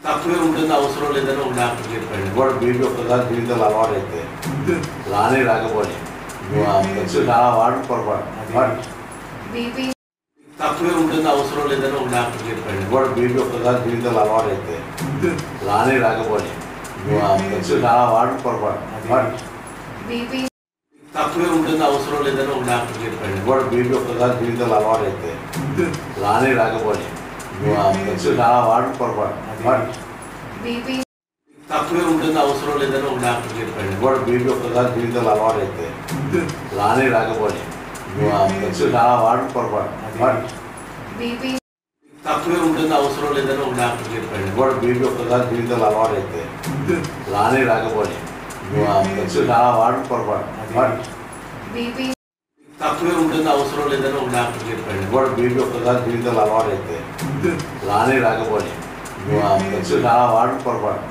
తక్కువే ఉంటుంది అవసరం లేదని ఒక డాక్టర్ చెప్పాడు. కూడా బీపీ ఒక్కసారి జీవితాలు అలవాటు అయితే రానే రాకపోయి చాలా వాడు పొరపాటు బీపీ తక్కువే ఉంటుంది అవసరం లేదని ఒక డాక్టర్ చెప్పాడు. కూడా బీపీ ఒక్కసారి జీవితాలు అలవాటు అయితే రానే రాకపోయి చాలా వాడు పొరపాటు బీపీ తక్కువే ఉంటుంది అవసరం లేదని ఒక డాక్టర్ చెప్పాడు. కూడా బీపీ ఒక్కసారి జీవితాలు అలవాటు అయితే రానే రాకపోయి చాలా వాడు పొరపాటు బీపీ తక్కువే ఉంటుంది అవసరం లేదని ఒక డాక్టర్ చెప్పాడు. కూడా బీపీ ఒక్కసారి జీవితాలు అలవాటు అయితే రానే రాకపోయి చాలా వాడు పొరపాటు బీపీ తక్కువే ఉంటుంది అవసరం లేదని ఒక డాక్టర్ చెప్పాడు. కూడా బీపీ ఒక్కసారి జీవితాలు అలవాటు అయితే రానే రాకపోయి చాలా వాడు పొరపాటు బీపీ తక్కువే ఉంటుంది అవసరం లేదని ఒక డాక్టర్ చెప్పాడు. కూడా బీపీ ఒక్కసారి జీవితాలు అలవాటు అయితే రానే రాకపోయి చాలా వాడు పొరపాటు